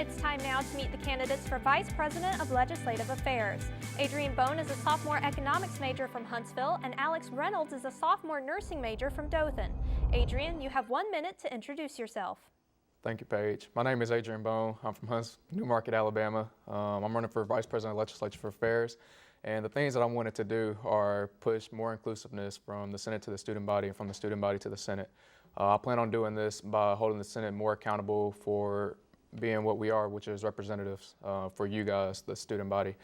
It's time now to meet the candidates for Vice President of Legislative Affairs. Adrian Bone is a sophomore economics major from Huntsville, and Alex Reynolds is a sophomore nursing major from Dothan. Adrian, you have 1 minute to introduce yourself. Thank you, Paige. My name is Adrian Bone. I'm from Newmarket, Alabama. I'm running for Vice President of Legislative Affairs. And the things that I wanted to do are push more inclusiveness from the Senate to the student body and from the student body to the Senate. I plan on doing this by holding the Senate more accountable for being what we are, which is representatives for you guys, the student body.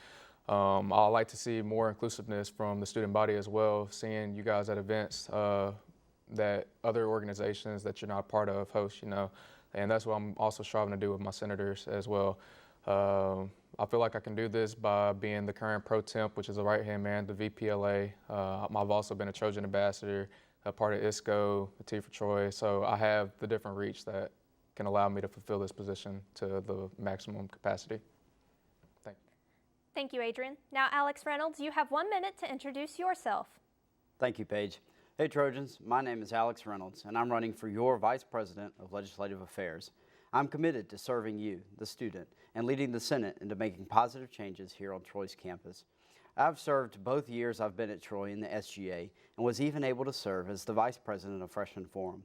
I'd like to see more inclusiveness from the student body as well, seeing you guys at events that other organizations that you're not part of host, and that's what I'm also striving to do with my senators as well. I feel like I can do this by being the current pro temp, which is the right-hand man, the VPLA. I've also been a Trojan ambassador, a part of ISCO, the T for Troy, so I have the different reach that can allow me to fulfill this position to the maximum capacity. Thank you. Thank you, Adrian. Now, Alex Reynolds, you have 1 minute to introduce yourself. Thank you, Paige. Hey, Trojans. My name is Alex Reynolds, and I'm running for your Vice President of Legislative Affairs. I'm committed to serving you, the student, and leading the Senate into making positive changes here on Troy's campus. I've served both years I've been at Troy in the SGA and was even able to serve as the Vice President of Freshman Forum.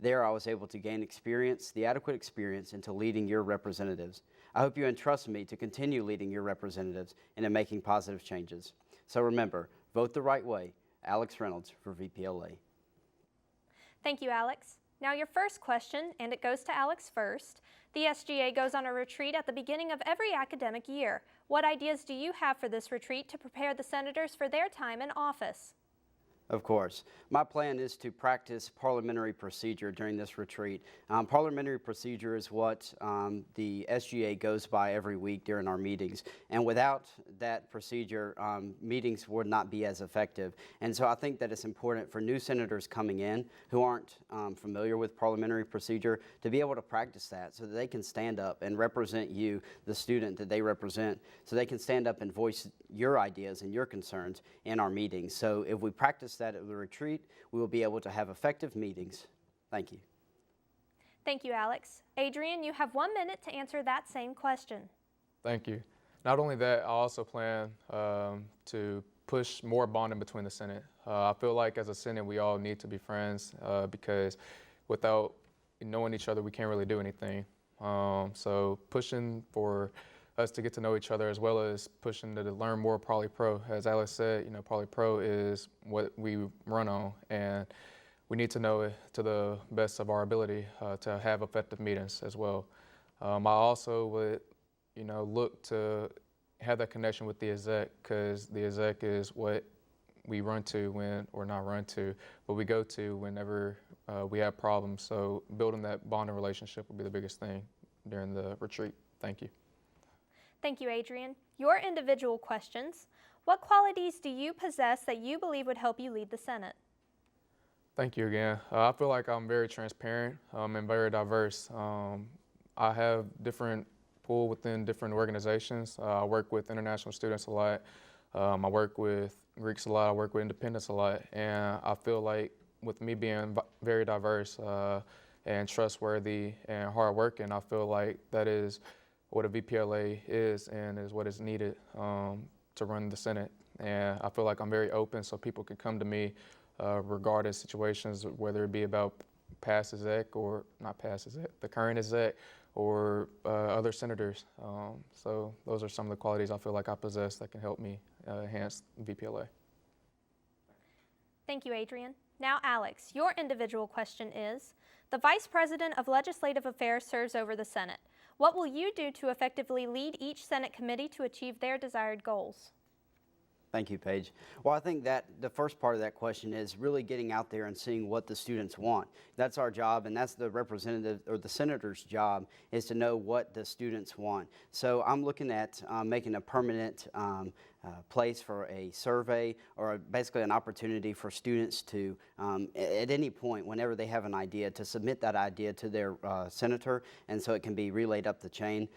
There, I was able to gain experience, the adequate experience, into leading your representatives. I hope you entrust me to continue leading your representatives into making positive changes. So remember, vote the right way. Alex Reynolds for VPLA. Thank you, Alex. Now your first question, and it goes to Alex first. The SGA goes on a retreat at the beginning of every academic year. What ideas do you have for this retreat to prepare the senators for their time in office? Of course. My plan is to practice parliamentary procedure during this retreat. Parliamentary procedure is what the SGA goes by every week during our meetings. And without that procedure, meetings would not be as effective. And so I think that it's important for new senators coming in who aren't familiar with parliamentary procedure to be able to practice that so that they can stand up and represent you, the student that they represent, so they can stand up and voice your ideas and your concerns in our meetings. So if we practice that at the retreat, we will be able to have effective meetings. Thank you. Thank you, Alex. Adrian, you have 1 minute to answer that same question. Thank you. Not only that, I also plan to push more bonding between the Senate. I feel like as a Senate, we all need to be friends because without knowing each other, we can't really do anything. So pushing for us to get to know each other, as well as pushing to learn more Poly Pro. As Alex said, Poly Pro is what we run on, and we need to know it to the best of our ability to have effective meetings as well. I also would, look to have that connection with the exec, because the exec is what we run to but we go to whenever we have problems. So building that bonding relationship will be the biggest thing during the retreat. Thank you. Thank you, Adrian. Your individual questions. What qualities do you possess that you believe would help you lead the Senate? Thank you again. I feel like I'm very transparent and very diverse. I have different pull within different organizations. I work with international students a lot. I work with Greeks a lot. I work with independents a lot. And I feel like with me being very diverse and trustworthy and hardworking, I feel like that is what a VPLA is and is what is needed to run the Senate. And I feel like I'm very open so people can come to me regarding situations, whether it be about past exec or not past exec, the current exec or other senators. So those are some of the qualities I feel like I possess that can help me enhance VPLA. Thank you, Adrian. Now, Alex, your individual question is, the Vice President of Legislative Affairs serves over the Senate. What will you do to effectively lead each Senate committee to achieve their desired goals? Thank you, Paige. Well, I think that the first part of that question is really getting out there and seeing what the students want. That's our job, and that's the representative or the senator's job, is to know what the students want. So I'm looking at making a permanent place for a survey, or basically an opportunity for students to, at any point, whenever they have an idea, to submit that idea to their senator, and so it can be relayed up the chain,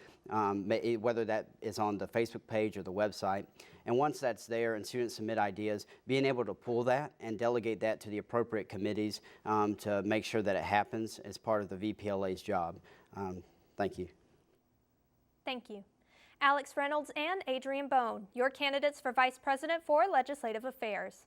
whether that is on the Facebook page or the website. And once that's there and students submit ideas, being able to pull that and delegate that to the appropriate committees to make sure that it happens as part of the VPLA's job. Thank you. Thank you. Alex Reynolds and Adrian Bone, your candidates for Vice President for Legislative Affairs.